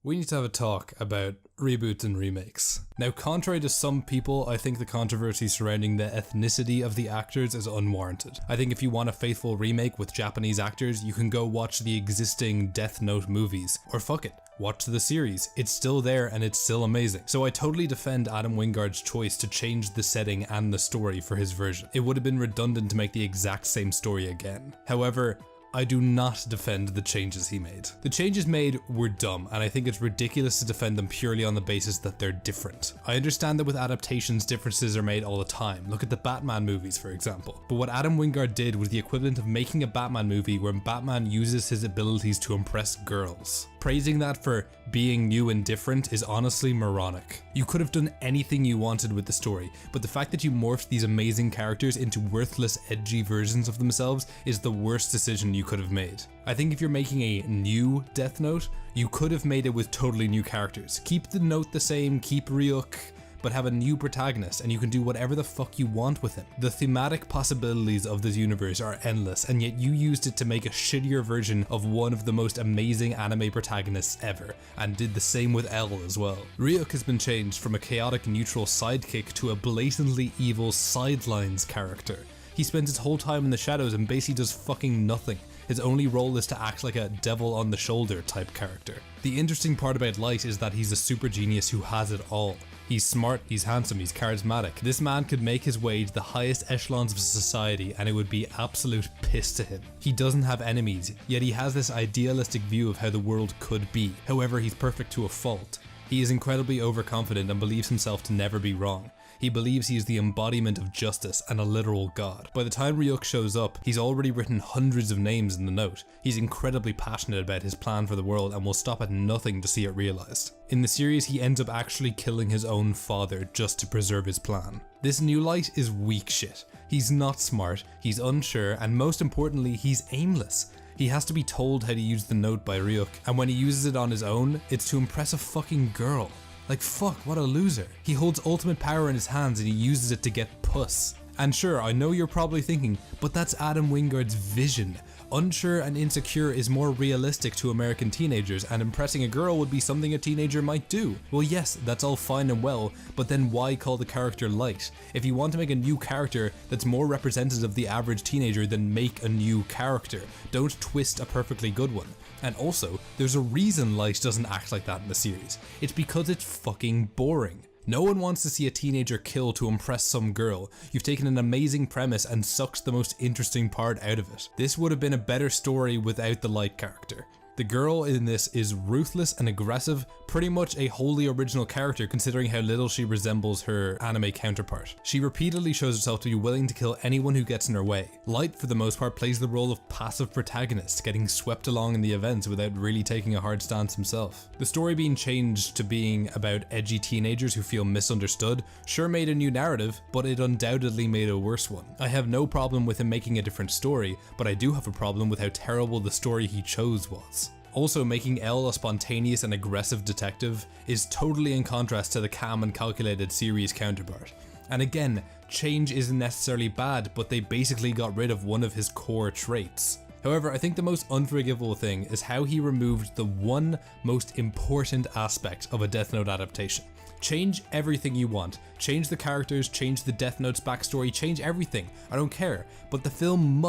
We need to have a talk about reboots and remakes. Now, contrary to some people, I think the controversy surrounding the ethnicity of the actors is unwarranted. I think if you want a faithful remake with Japanese actors, you can go watch the existing Death Note movies. Or fuck it, watch the series. It's still there and it's still amazing. So I totally defend Adam Wingard's choice to change the setting and the story for his version. It would have been redundant to make the exact same story again. However, I do not defend the changes he made. The changes made were dumb, and I think it's ridiculous to defend them purely on the basis that they're different. I understand that with adaptations, differences are made all the time. Look at the Batman movies, for example. But what Adam Wingard did was the equivalent of making a Batman movie where Batman uses his abilities to impress girls. Praising that for being new and different is honestly moronic. You could have done anything you wanted with the story, but the fact that you morphed these amazing characters into worthless, edgy versions of themselves is the worst decision you could have made. I think if you're making a new Death Note, you could have made it with totally new characters. Keep the note the same, keep Ryuk, but have a new protagonist and you can do whatever the fuck you want with him. The thematic possibilities of this universe are endless, and yet you used it to make a shittier version of one of the most amazing anime protagonists ever, and did the same with L as well. Ryuk has been changed from a chaotic neutral sidekick to a blatantly evil sidelines character. He spends his whole time in the shadows and basically does fucking nothing. His only role is to act like a devil on the shoulder type character. The interesting part about Light is that he's a super genius who has it all. He's smart, he's handsome, he's charismatic. This man could make his way to the highest echelons of society and it would be absolute piss to him. He doesn't have enemies, yet he has this idealistic view of how the world could be. However, he's perfect to a fault. He is incredibly overconfident and believes himself to never be wrong. He believes he is the embodiment of justice and a literal god. By the time Ryuk shows up, he's already written hundreds of names in the note. He's incredibly passionate about his plan for the world and will stop at nothing to see it realized. In the series, he ends up actually killing his own father just to preserve his plan. This new Light is weak shit. He's not smart, he's unsure, and most importantly, he's aimless. He has to be told how to use the note by Ryuk, and when he uses it on his own, it's to impress a fucking girl. Like fuck, what a loser. He holds ultimate power in his hands and he uses it to get puss. And sure, I know you're probably thinking, but that's Adam Wingard's vision. Unsure and insecure is more realistic to American teenagers, and impressing a girl would be something a teenager might do. Well yes, that's all fine and well, but then why call the character Light? If you want to make a new character that's more representative of the average teenager, then make a new character. Don't twist a perfectly good one. And also, there's a reason Light doesn't act like that in the series. It's because it's fucking boring. No one wants to see a teenager kill to impress some girl. You've taken an amazing premise and sucked the most interesting part out of it. This would have been a better story without the Light character. The girl in this is ruthless and aggressive, pretty much a wholly original character considering how little she resembles her anime counterpart. She repeatedly shows herself to be willing to kill anyone who gets in her way. Light, for the most part, plays the role of passive protagonist, getting swept along in the events without really taking a hard stance himself. The story being changed to being about edgy teenagers who feel misunderstood sure made a new narrative, but it undoubtedly made a worse one. I have no problem with him making a different story, but I do have a problem with how terrible the story he chose was. Also, making L a spontaneous and aggressive detective is totally in contrast to the calm and calculated series counterpart. And again, change isn't necessarily bad, but they basically got rid of one of his core traits. However, I think the most unforgivable thing is how he removed the one most important aspect of a Death Note adaptation. Change everything you want. Change the characters, change the Death Note's backstory, change everything. I don't care. But the film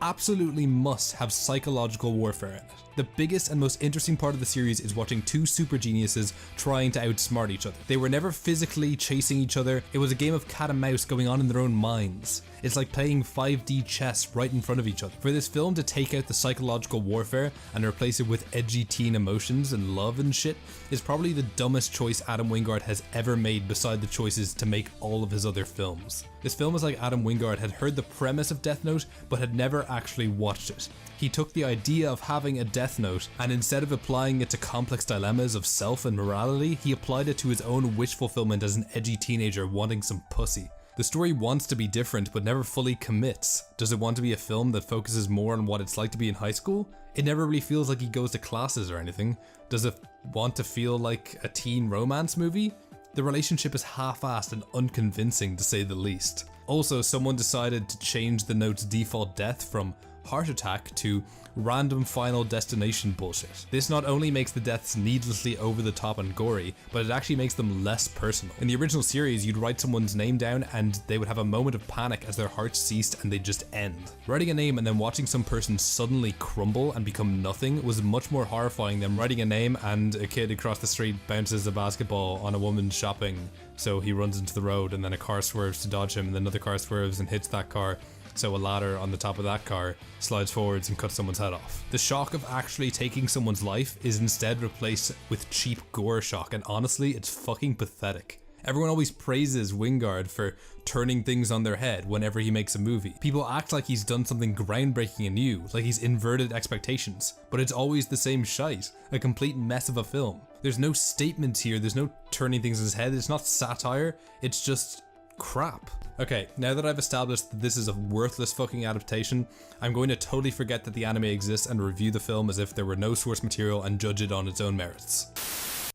absolutely must have psychological warfare in it. The biggest and most interesting part of the series is watching two super geniuses trying to outsmart each other. They were never physically chasing each other, it was a game of cat and mouse going on in their own minds. It's like playing 5D chess right in front of each other. For this film to take out the psychological warfare and replace it with edgy teen emotions and love and shit is probably the dumbest choice Adam Wingard has ever made beside the choices to make all of his other films. This film is like Adam Wingard had heard the premise of Death Note but had never actually watched it. He took the idea of having a Death Note and instead of applying it to complex dilemmas of self and morality, he applied it to his own wish fulfillment as an edgy teenager wanting some pussy. The story wants to be different but never fully commits. Does it want to be a film that focuses more on what it's like to be in high school? It never really feels like he goes to classes or anything. Does it want to feel like a teen romance movie? The relationship is half-assed and unconvincing to say the least. Also, someone decided to change the note's default death from heart attack to random Final Destination bullshit. This not only makes the deaths needlessly over the top and gory, but it actually makes them less personal. In the original series, you'd write someone's name down and they would have a moment of panic as their heart ceased and they'd just end. Writing a name and then watching some person suddenly crumble and become nothing was much more horrifying than writing a name and a kid across the street bounces a basketball on a woman shopping, so he runs into the road and then a car swerves to dodge him and then another car swerves and hits that car, so a ladder on the top of that car slides forwards and cuts someone's head off. The shock of actually taking someone's life is instead replaced with cheap gore shock, and honestly, it's fucking pathetic. Everyone always praises Wingard for turning things on their head whenever he makes a movie. People act like he's done something groundbreaking and new, like he's inverted expectations, but it's always the same shite, a complete mess of a film. There's no statement here, there's no turning things on his head, it's not satire, it's just crap. Okay, now that I've established that this is a worthless fucking adaptation, I'm going to totally forget that the anime exists and review the film as if there were no source material and judge it on its own merits.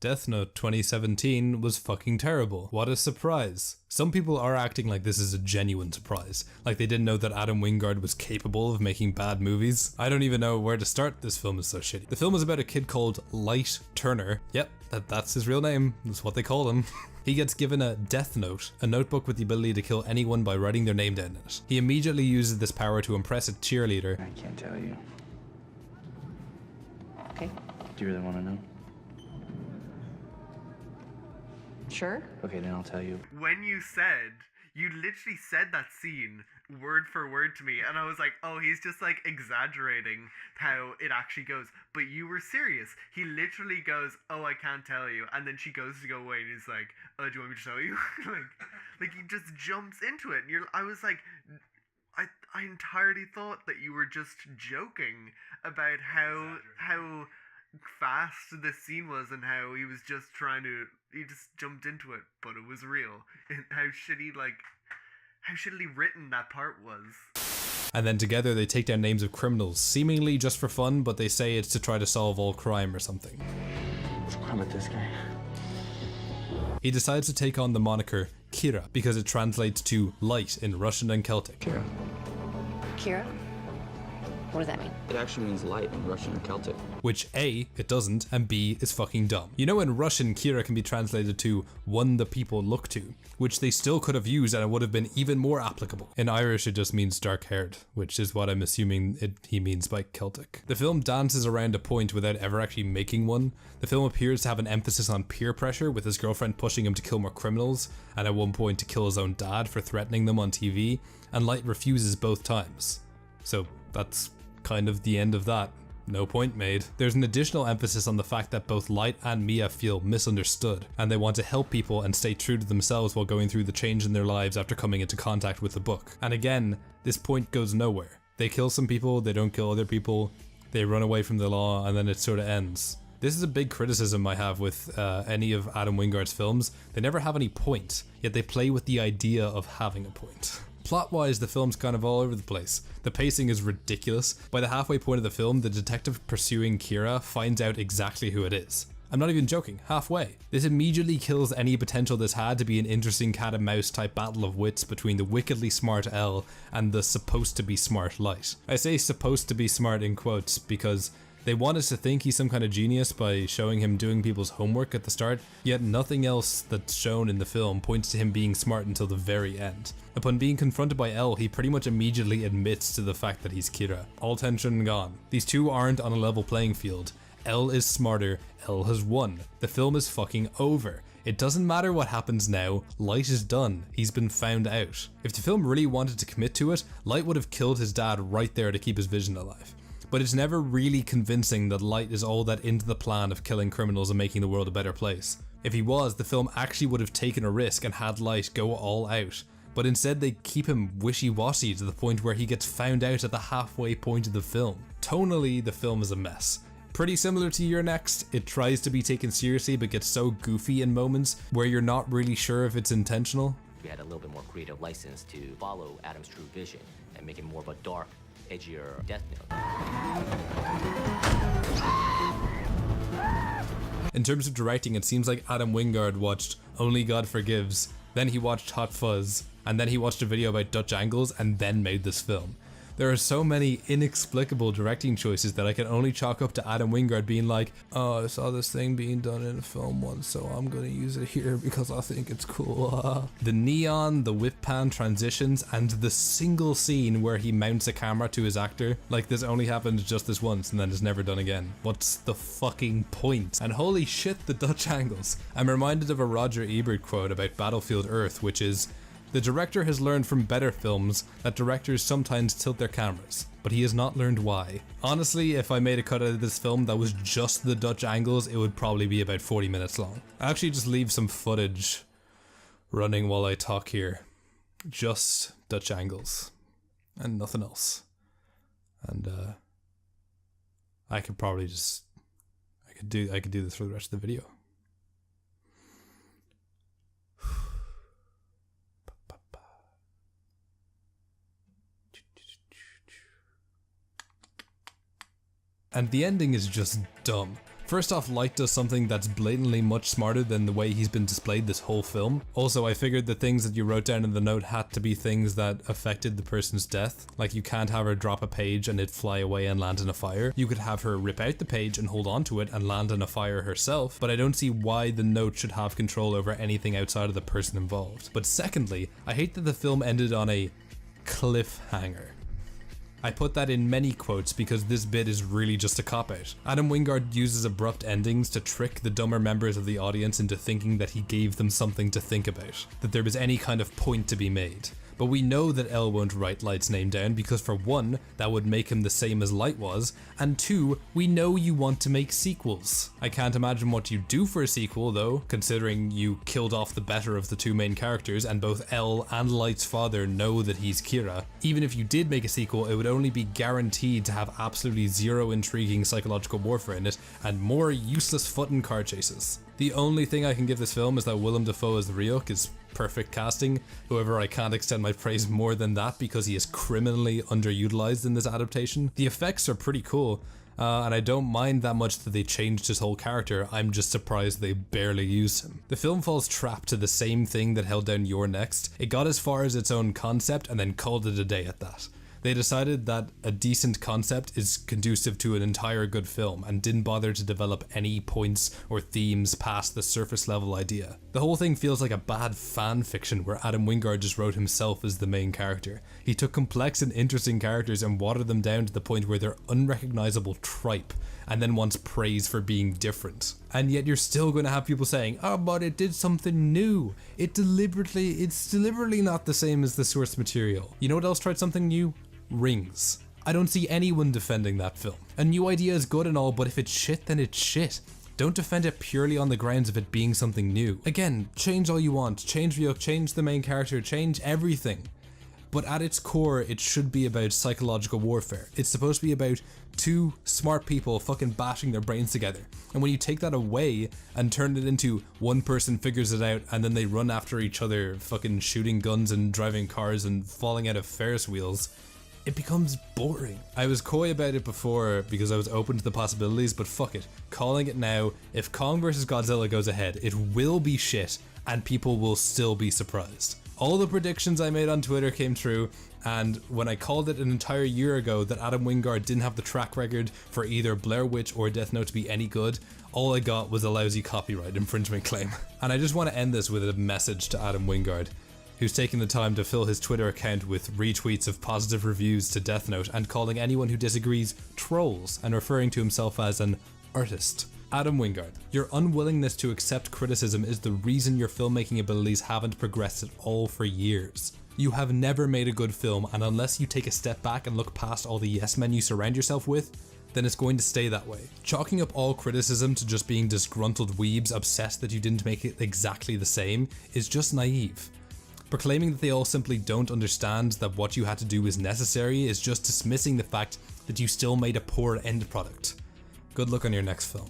Death Note 2017 was fucking terrible. What a surprise. Some people are acting like this is a genuine surprise, like they didn't know that Adam Wingard was capable of making bad movies. I don't even know where to start, this film is so shitty. The film is about a kid called Light Turner. Yep, that's his real name, that's what they call him. He gets given a Death Note, a notebook with the ability to kill anyone by writing their name down in it. He immediately uses this power to impress a cheerleader. I can't tell you. Okay. Do you really want to know? Sure. Okay, then I'll tell you. When you literally said that scene word for word to me, and I was like, oh, he's just like exaggerating how it actually goes. But you were serious. He literally goes, oh, I can't tell you. And then she goes to go away and he's like, oh, do you want me to show you? like he just jumps into it. And I was like, I entirely thought that you were just joking about how fast this scene was and how he was just he just jumped into it, but it was real. And how shittily written that part was. And then together they take down names of criminals, seemingly just for fun, but they say it's to try to solve all crime or something. What's wrong with this guy? He decides to take on the moniker Kira because it translates to light in Russian and Celtic. Kira. Kira? What does that mean? It actually means light in Russian and Celtic. Which A, it doesn't, and B, is fucking dumb. You know, in Russian, Kira can be translated to one the people look to, which they still could have used and it would have been even more applicable. In Irish, it just means dark-haired, which is what I'm assuming he means by Celtic. The film dances around a point without ever actually making one. The film appears to have an emphasis on peer pressure, with his girlfriend pushing him to kill more criminals, and at one point to kill his own dad for threatening them on TV, and Light refuses both times. So that's kind of the end of that. No point made. There's an additional emphasis on the fact that both Light and Mia feel misunderstood, and they want to help people and stay true to themselves while going through the change in their lives after coming into contact with the book. And again, this point goes nowhere. They kill some people, they don't kill other people, they run away from the law, and then it sort of ends. This is a big criticism I have with any of Adam Wingard's films. They never have any point, yet they play with the idea of having a point. Plot-wise, the film's kind of all over the place. The pacing is ridiculous. By the halfway point of the film, the detective pursuing Kira finds out exactly who it is. I'm not even joking, halfway. This immediately kills any potential this had to be an interesting cat and mouse type battle of wits between the wickedly smart L and the supposed to be smart Light. I say supposed to be smart in quotes because they want us to think he's some kind of genius by showing him doing people's homework at the start, yet nothing else that's shown in the film points to him being smart until the very end. Upon being confronted by L, he pretty much immediately admits to the fact that he's Kira. All tension gone. These two aren't on a level playing field. L is smarter, L has won. The film is fucking over. It doesn't matter what happens now, Light is done. He's been found out. If the film really wanted to commit to it, Light would have killed his dad right there to keep his vision alive. But it's never really convincing that Light is all that into the plan of killing criminals and making the world a better place. If he was, the film actually would have taken a risk and had Light go all out. But instead they keep him wishy-washy to the point where he gets found out at the halfway point of the film. Tonally, the film is a mess. Pretty similar to Your Next, it tries to be taken seriously but gets so goofy in moments where you're not really sure if it's intentional. We had a little bit more creative license to follow Adam's true vision and make it more of a dark, edgier Death Note. In terms of directing, it seems like Adam Wingard watched Only God Forgives, then he watched Hot Fuzz, and then he watched a video about Dutch angles and then made this film. There are so many inexplicable directing choices that I can only chalk up to Adam Wingard being like, oh, I saw this thing being done in a film once, so I'm gonna use it here because I think it's cool. The neon, the whip pan transitions, and the single scene where he mounts a camera to his actor, like this only happened just this once and then it's never done again. What's the fucking point? And holy shit, the Dutch angles. I'm reminded of a Roger Ebert quote about Battlefield Earth, which is, the director has learned from better films that directors sometimes tilt their cameras, but he has not learned why. Honestly, if I made a cut out of this film that was just the Dutch angles, it would probably be about 40 minutes long. I actually just leave some footage running while I talk here. Just Dutch angles and nothing else. And I could probably just I could do this for the rest of the video. And the ending is just dumb. First off, Light does something that's blatantly much smarter than the way he's been displayed this whole film. Also, I figured the things that you wrote down in the note had to be things that affected the person's death. Like, you can't have her drop a page and it fly away and land in a fire. You could have her rip out the page and hold on to it and land in a fire herself, but I don't see why the note should have control over anything outside of the person involved. But secondly, I hate that the film ended on a cliffhanger. I put that in many quotes because this bit is really just a cop-out. Adam Wingard uses abrupt endings to trick the dumber members of the audience into thinking that he gave them something to think about, that there was any kind of point to be made. But we know that Elle won't write Light's name down because, for one, that would make him the same as Light was, and two, we know you want to make sequels. I can't imagine what you do for a sequel though, considering you killed off the better of the two main characters and both Elle and Light's father know that he's Kira. Even if you did make a sequel, it would only be guaranteed to have absolutely zero intriguing psychological warfare in it and more useless foot and car chases. The only thing I can give this film is that Willem Dafoe as the Ryuk is perfect casting. However, I can't extend my praise more than that because he is criminally underutilized in this adaptation. The effects are pretty cool, and I don't mind that much that they changed his whole character. I'm just surprised they barely used him. The film falls trap to the same thing that held down Your Next. It got as far as its own concept and then called it a day at that. They decided that a decent concept is conducive to an entire good film and didn't bother to develop any points or themes past the surface level idea. The whole thing feels like a bad fan fiction where Adam Wingard just wrote himself as the main character. He took complex and interesting characters and watered them down to the point where they're unrecognizable tripe and then wants praise for being different. And yet you're still going to have people saying, oh, but it did something new. It's deliberately not the same as the source material. You know what else tried something new? Rings. I don't see anyone defending that film. A new idea is good and all, but if it's shit, then it's shit. Don't defend it purely on the grounds of it being something new. Again, change all you want. Change Ryuk, change the main character, change everything. But at its core, it should be about psychological warfare. It's supposed to be about two smart people fucking bashing their brains together. And when you take that away and turn it into one person figures it out and then they run after each other, fucking shooting guns and driving cars and falling out of Ferris wheels, it becomes boring. I was coy about it before because I was open to the possibilities, but fuck it. Calling it now, if Kong vs Godzilla goes ahead, it will be shit and people will still be surprised. All the predictions I made on Twitter came true, and when I called it an entire year ago that Adam Wingard didn't have the track record for either Blair Witch or Death Note to be any good, all I got was a lousy copyright infringement claim. And I just want to end this with a message to Adam Wingard, who's taken the time to fill his Twitter account with retweets of positive reviews to Death Note and calling anyone who disagrees trolls and referring to himself as an artist. Adam Wingard, your unwillingness to accept criticism is the reason your filmmaking abilities haven't progressed at all for years. You have never made a good film, and unless you take a step back and look past all the yes men you surround yourself with, then it's going to stay that way. Chalking up all criticism to just being disgruntled weebs obsessed that you didn't make it exactly the same is just naive. Proclaiming that they all simply don't understand that what you had to do is necessary is just dismissing the fact that you still made a poor end product. Good luck on your next film.